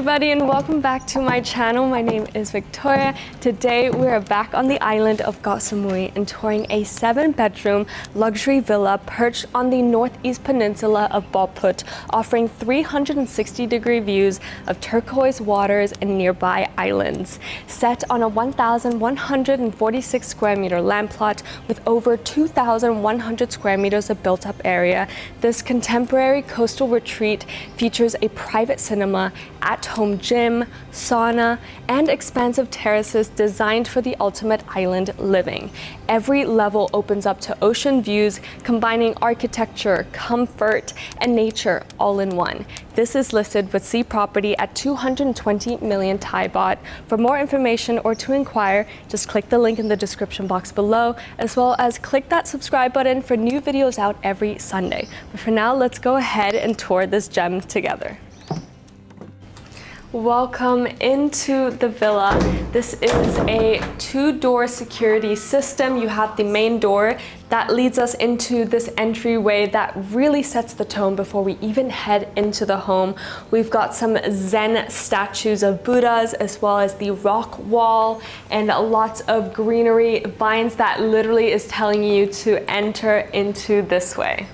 everybody, and welcome back to my channel. My name is Victoria. Today we're back on the island of Samui and touring a 7-bedroom luxury villa perched on the northeast peninsula of Perched, offering 360-degree views of turquoise waters and nearby islands. Set on a 1,146 square meter land plot with over 2,100 square meters of built-up area, this contemporary coastal retreat features a private cinema, at-home gym, sauna, and expansive terraces designed for the ultimate island living. Every level opens up to ocean views, combining architecture, comfort, and nature all in one. This is listed with Sea Property at 220 million Thai baht. For more information or to inquire, just click the link in the description box below, as well as click that subscribe button for new videos out every Sunday. But for now, let's go ahead and tour this gem together. Welcome into the villa. This is a 2-door security system. You have the main door that leads us into this entryway that really sets the tone before we even head into the home. We've got some Zen statues of Buddhas, as well as the rock wall and lots of greenery, vines that literally is telling you to enter into this way.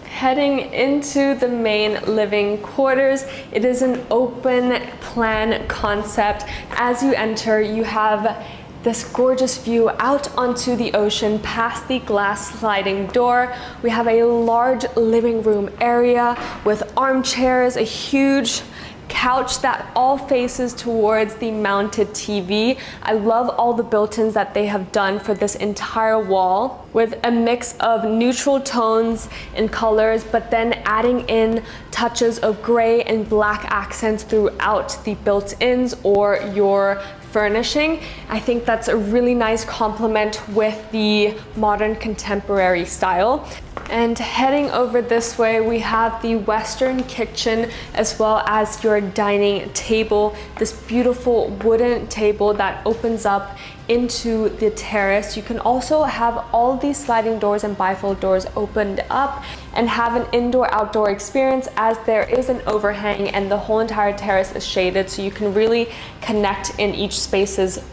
Heading into the main living quarters, it is an open plan concept. As you enter, you have this gorgeous view out onto the ocean past the glass sliding door. We have a large living room area with armchairs, a huge couch that all faces towards the mounted TV. I love all the built-ins that they have done for this entire wall, with a mix of neutral tones and colors, but then adding in touches of gray and black accents throughout the built-ins or your furnishing. I think that's a really nice complement with the modern contemporary style. And heading over this way, we have the Western kitchen as well as your dining table. This beautiful wooden table that opens up into the terrace. You can also have all these sliding doors and bifold doors opened up and have an indoor-outdoor experience, as there is an overhang and the whole entire terrace is shaded, so you can really connect in each spaces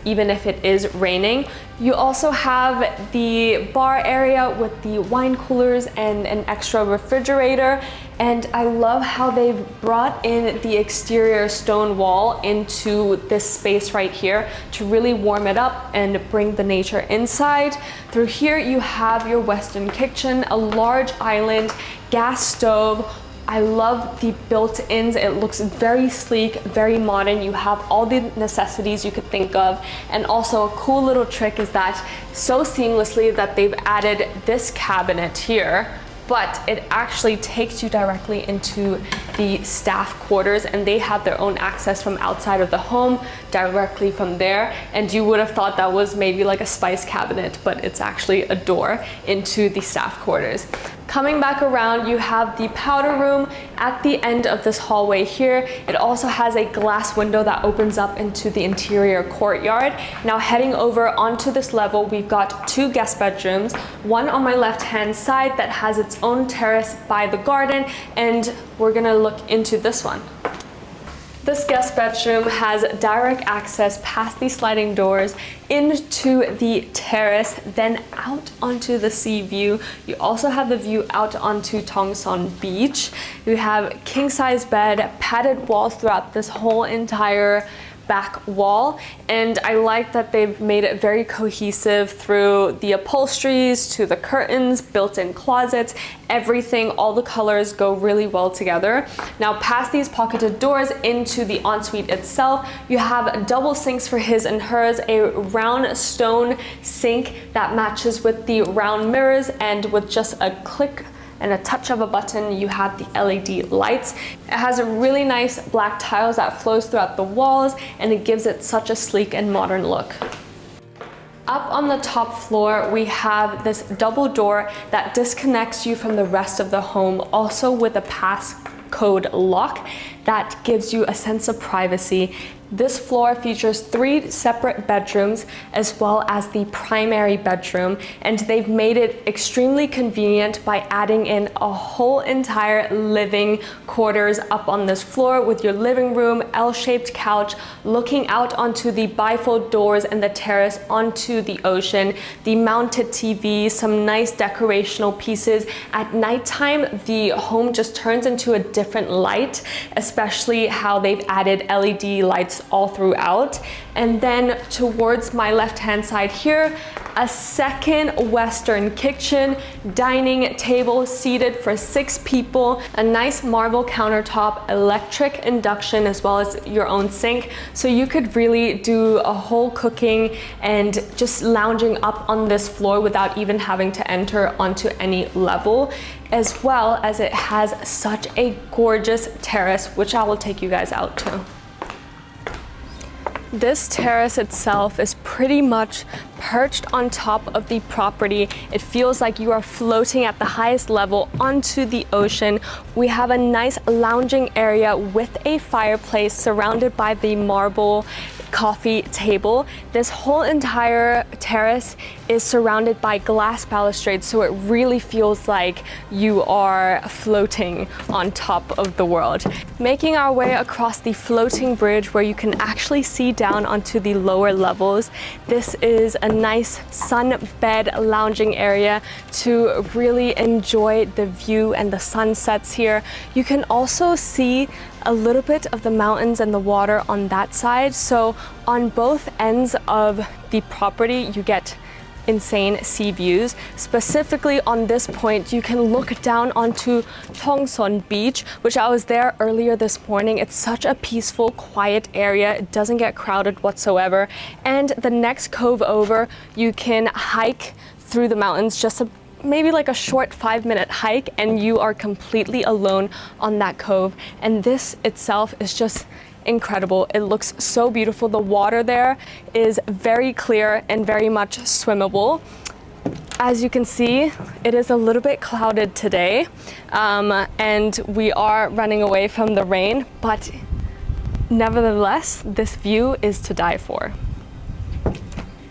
even if it is raining. You also have the bar area with the wine coolers and an extra refrigerator. And I love how they've brought in the exterior stone wall into this space right here to really warm it up and bring the nature inside. Through here, you have your Western kitchen, a large island, gas stove. I love the built-ins. It looks very sleek, very modern. You have all the necessities you could think of. And also a cool little trick is that so seamlessly that they've added this cabinet here, but it actually takes you directly into the staff quarters, and they have their own access from outside of the home directly from there. And you would have thought that was maybe like a spice cabinet, but it's actually a door into the staff quarters. Coming back around, you have the powder room at the end of this hallway here. It also has a glass window that opens up into the interior courtyard. Now heading over onto this level, we've got 2 guest bedrooms, one on my left-hand side that has its own terrace by the garden, and we're gonna look into this one. This guest bedroom has direct access past these sliding doors into the terrace, then out onto the sea view. You also have the view out onto Tongson Beach. You have king-size bed, padded walls throughout this whole entire back wall, and I like that they've made it very cohesive through the upholsteries to the curtains, built-in closets, everything, all the colors go really well together. Now past these pocketed doors into the ensuite itself, you have double sinks for his and hers, a round stone sink that matches with the round mirrors, and with just a click and a touch of a button, you have the LED lights. It has a really nice black tiles that flows throughout the walls, and it gives it such a sleek and modern look. Up on the top floor, we have this double door that disconnects you from the rest of the home, also with a passcode lock that gives you a sense of privacy. This floor features 3 separate bedrooms as well as the primary bedroom, and they've made it extremely convenient by adding in a whole entire living quarters up on this floor with your living room, L-shaped couch, looking out onto the bifold doors and the terrace onto the ocean, the mounted TV, some nice decorational pieces. At nighttime, the home just turns into a different light, especially how they've added LED lights all throughout. And then towards my left hand side here, a second Western kitchen, dining table seated for 6 people, a nice marble countertop, electric induction, as well as your own sink. So you could really do a whole cooking and just lounging up on this floor without even having to enter onto any level, as well as it has such a gorgeous terrace, which I will take you guys out to. This terrace itself is pretty much perched on top of the property. It feels like you are floating at the highest level onto the ocean. We have a nice lounging area with a fireplace surrounded by the marble coffee table. This whole entire terrace is surrounded by glass balustrades, so it really feels like you are floating on top of the world. Making our way across the floating bridge where you can actually see down onto the lower levels. This is a nice sunbed lounging area to really enjoy the view and the sunsets here. You can also see a little bit of the mountains and the water on that side. So on both ends of the property, you get insane sea views. Specifically on this point, you can look down onto Tongson Beach, which I was there earlier this morning. It's such a peaceful, quiet area. It doesn't get crowded whatsoever. And the next cove over, you can hike through the mountains, just maybe like a short 5-minute hike, and you are completely alone on that cove. And this itself is just incredible. It looks so beautiful. The water there is very clear and very much swimmable. As you can see, it is a little bit clouded today, and we are running away from the rain, but nevertheless, this view is to die for.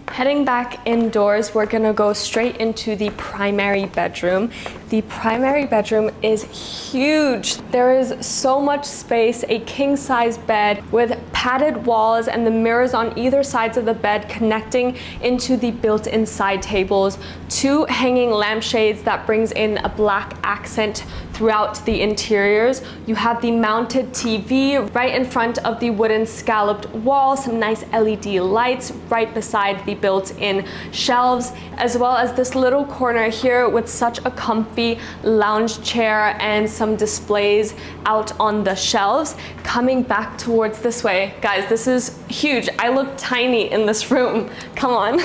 Heading back indoors, we're gonna go straight into the primary bedroom. The primary bedroom is huge. There is so much space, a king-size bed with padded walls and the mirrors on either sides of the bed connecting into the built-in side tables, 2 hanging lampshades that brings in a black accent throughout the interiors. You have the mounted TV right in front of the wooden scalloped wall, some nice LED lights right beside the built-in shelves, as well as this little corner here with such a comfy lounge chair and some displays out on the shelves. Coming back towards this way, guys, this is huge. I look tiny in this room. Come on.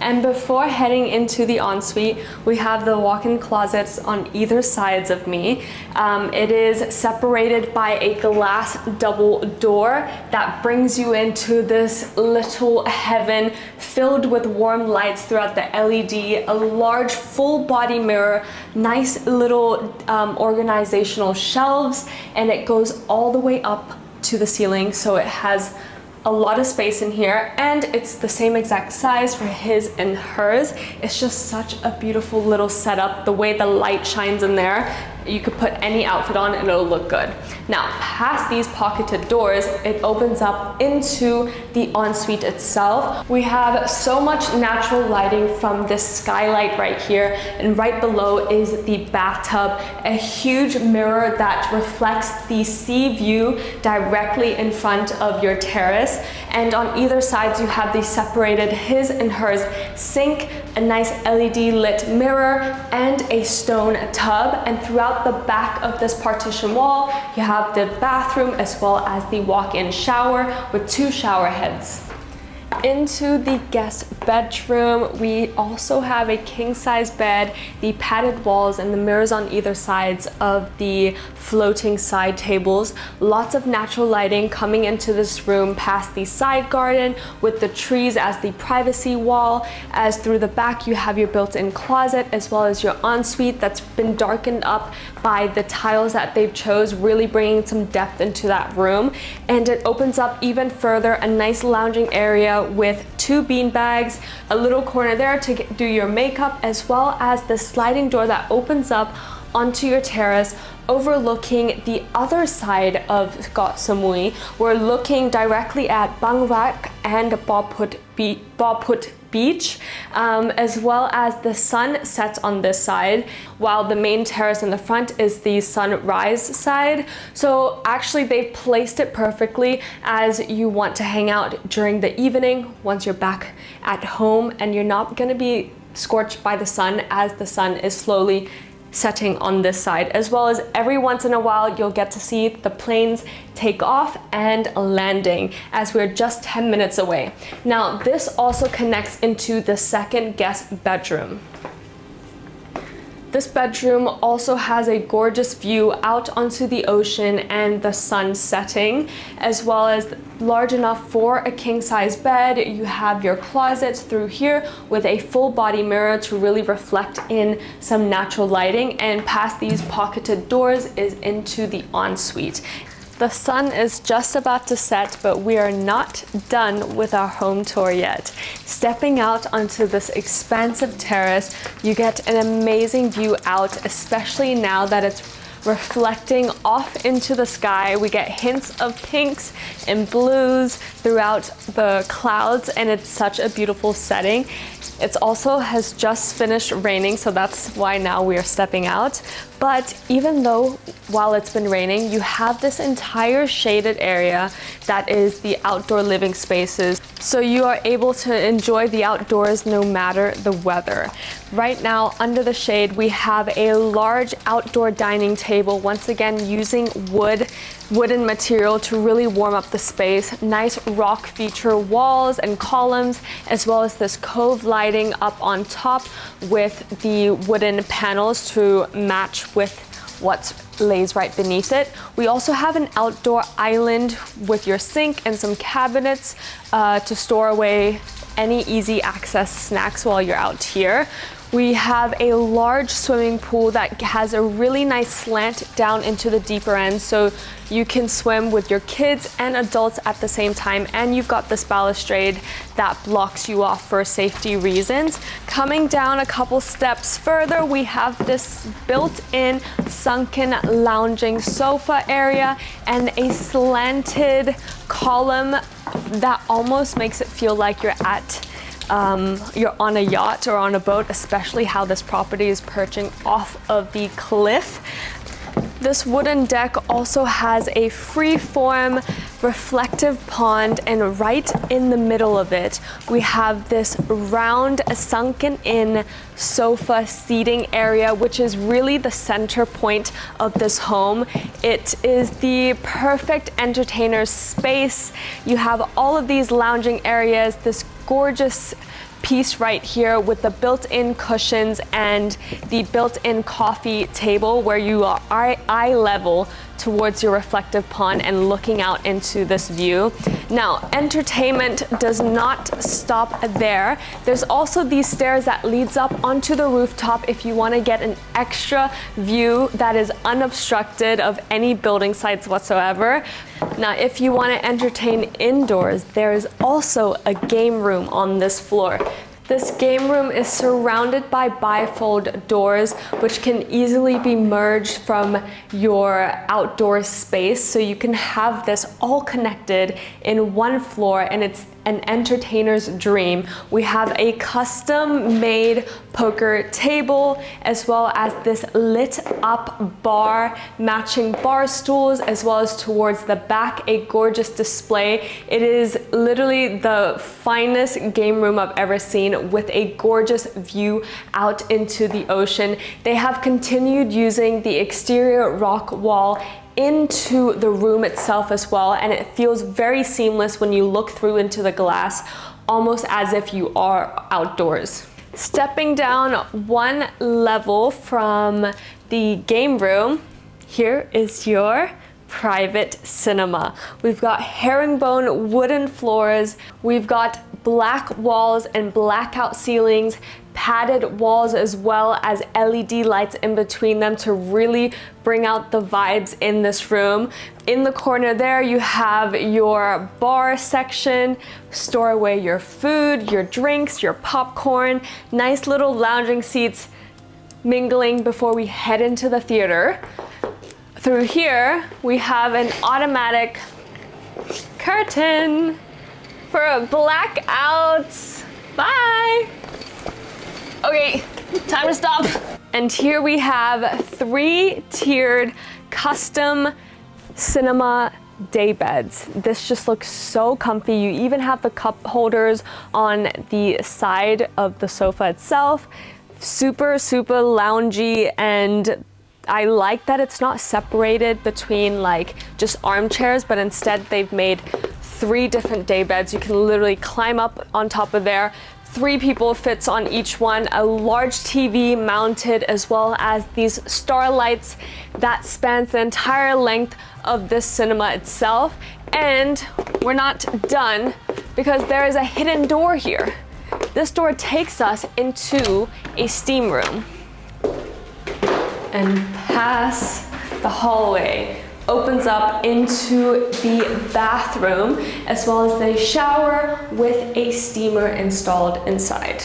And before heading into the ensuite, we have the walk-in closets on either sides of me. It is separated by a glass double door that brings you into this little heaven filled with warm lights throughout the LED, a large full body mirror, nice little organizational shelves, and it goes all the way up to the ceiling, so it has a lot of space in here, and it's the same exact size for his and hers. It's just such a beautiful little setup. The way the light shines in there, you could put any outfit on and it'll look good. Now, past these pocketed doors, it opens up into the ensuite itself. We have so much natural lighting from this skylight right here, and right below is the bathtub, a huge mirror that reflects the sea view directly in front of your terrace. And on either side, you have the separated his and hers sink, a nice LED lit mirror, and a stone tub. And throughout the back of this partition wall, you have the bathroom as well as the walk-in shower with 2 shower heads. into the guest bedroom, we also have a king-size bed, the padded walls, and the mirrors on either sides of the floating side tables. Lots of natural lighting coming into this room past the side garden with the trees as the privacy wall. As through the back, you have your built-in closet as well as your ensuite that's been darkened up by the tiles that they've chose, really bringing some depth into that room. And it opens up even further, a nice lounging area with 2 bean bags, a little corner there to do your makeup, as well as the sliding door that opens up onto your terrace overlooking the other side of Got Samui. We're looking directly at Bangrak and Boput Beach, as well as the sun sets on this side, while the main terrace in the front is the sunrise side. So actually they've placed it perfectly as you want to hang out during the evening once you're back at home and you're not going to be scorched by the sun as the sun is slowly setting on this side, as well as every once in a while you'll get to see the planes take off and landing as we're just 10 minutes away. Now this also connects into the second guest bedroom. This bedroom also has a gorgeous view out onto the ocean and the sun setting, as well as large enough for a king-size bed. You have your closets through here with a full body mirror to really reflect in some natural lighting, and past these pocketed doors is into the ensuite. The sun is just about to set, but we are not done with our home tour yet. Stepping out onto this expansive terrace, you get an amazing view out, especially now that it's reflecting off into the sky. We get hints of pinks and blues throughout the clouds, and it's such a beautiful setting. It also has just finished raining, so that's why now we are stepping out. But even though while it's been raining, you have this entire shaded area that is the outdoor living spaces. So you are able to enjoy the outdoors no matter the weather. Right now, under the shade, we have a large outdoor dining table, once again using wooden material to really warm up the space. Nice rock feature walls and columns, as well as this cove lighting up on top with the wooden panels to match with what lays right beneath it. We also have an outdoor island with your sink and some cabinets to store away any easy access snacks while you're out here. We have a large swimming pool that has a really nice slant down into the deeper end, so you can swim with your kids and adults at the same time, and you've got this balustrade that blocks you off for safety reasons. Coming down a couple steps further, we have this built-in sunken lounging sofa area and a slanted column that almost makes it feel like you're on a yacht or on a boat, especially how this property is perching off of the cliff. This wooden deck also has a free-form reflective pond, and right in the middle of it, we have this round sunken-in sofa seating area, which is really the center point of this home. It is the perfect entertainer's space. You have all of these lounging areas, this gorgeous piece right here with the built-in cushions and the built-in coffee table where you are eye level towards your reflective pond and looking out into this view. Now, entertainment does not stop there. There's also these stairs that leads up onto the rooftop if you want to get an extra view that is unobstructed of any building sites whatsoever. Now, if you want to entertain indoors, there is also a game room on this floor. This game room is surrounded by bifold doors, which can easily be merged from your outdoor space, so you can have this all connected in one floor, and it's an entertainer's dream. We have a custom-made poker table, as well as this lit-up bar, matching bar stools, as well as towards the back, a gorgeous display. It is literally the finest game room I've ever seen, with a gorgeous view out into the ocean. They have continued using the exterior rock wall into the room itself as well, and it feels very seamless when you look through into the glass, almost as if you are outdoors. Stepping down one level from the game room, here is your private cinema. We've got herringbone wooden floors, we've got black walls and blackout ceilings, padded walls, as well as LED lights in between them to really bring out the vibes in this room. In the corner there, you have your bar section, store away your food, your drinks, your popcorn, nice little lounging seats mingling before we head into the theater. Through here, we have an automatic curtain for blackouts. Bye. Okay, time to stop. And here we have 3-tiered custom cinema day beds. This just looks so comfy. You even have the cup holders on the side of the sofa itself. Super, super loungy, and I like that it's not separated between like just armchairs, but instead they've made 3 different day beds. You can literally climb up on top of there. 3 people fits on each one, a large TV mounted, as well as these star lights that spans the entire length of this cinema itself. And we're not done, because there is a hidden door here. This door takes us into a steam room. And past the hallway opens up into the bathroom, as well as the shower with a steamer installed inside.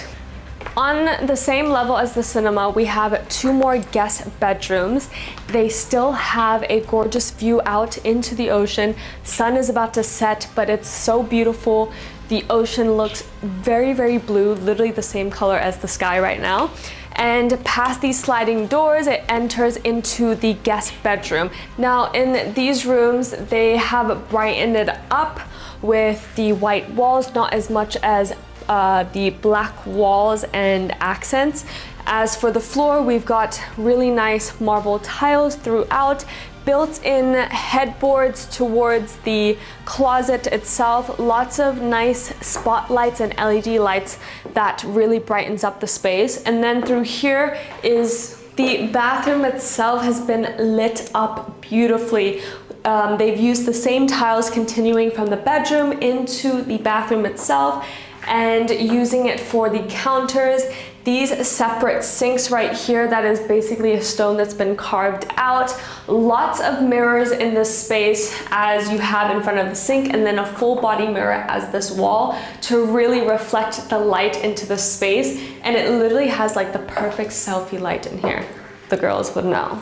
On the same level as the cinema, we have 2 more guest bedrooms. They still have a gorgeous view out into the ocean. Sun is about to set, but it's so beautiful. The ocean looks very, very blue, literally the same color as the sky right now. And past these sliding doors, it enters into the guest bedroom. Now in these rooms, they have brightened it up with the white walls, not as much as the black walls and accents. As for the floor, we've got really nice marble tiles throughout, built-in headboards towards the closet itself, lots of nice spotlights and LED lights that really brightens up the space. And then through here is the bathroom itself has been lit up beautifully. They've used the same tiles continuing from the bedroom into the bathroom itself and using it for the counters. These separate sinks right here, that is basically a stone that's been carved out. Lots of mirrors in this space as you have in front of the sink, and then a full body mirror as this wall to really reflect the light into the space. And it literally has like the perfect selfie light in here. The girls would know.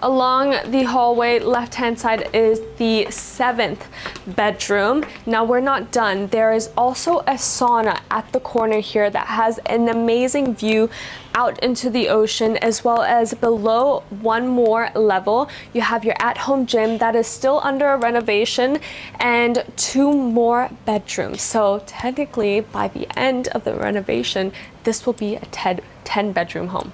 Along the hallway, left-hand side, is the 7th bedroom. Now we're not done. There is also a sauna at the corner here that has an amazing view out into the ocean, as well as below one more level, you have your at-home gym that is still under renovation, and 2 more bedrooms. So technically, by the end of the renovation, this will be a 10-bedroom home.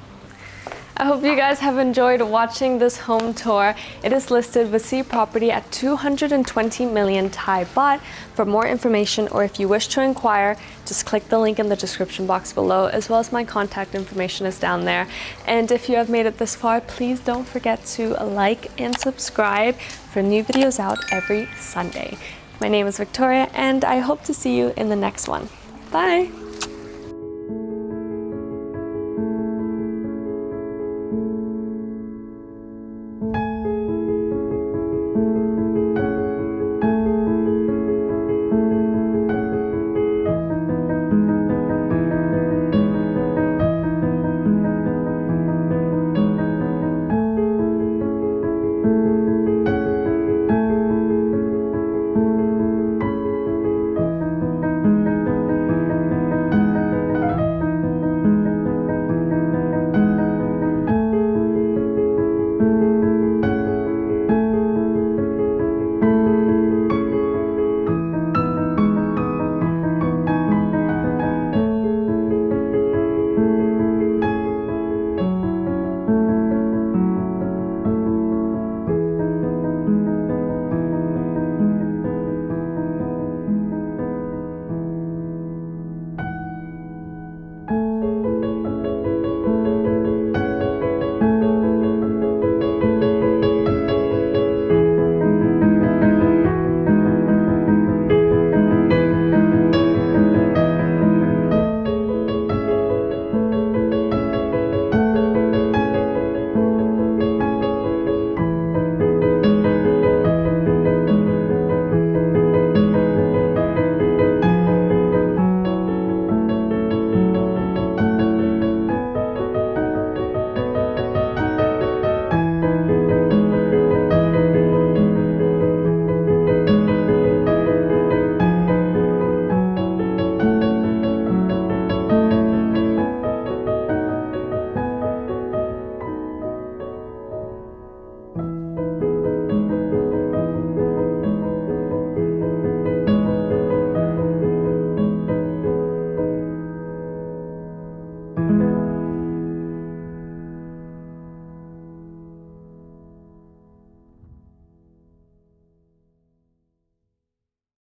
I hope you guys have enjoyed watching this home tour. It is listed with Sea Property at 220 million Thai baht. For more information, or if you wish to inquire, just click the link in the description box below, as well as my contact information is down there. And if you have made it this far, please don't forget to like and subscribe for new videos out every Sunday. My name is Victoria, and I hope to see you in the next one. Bye!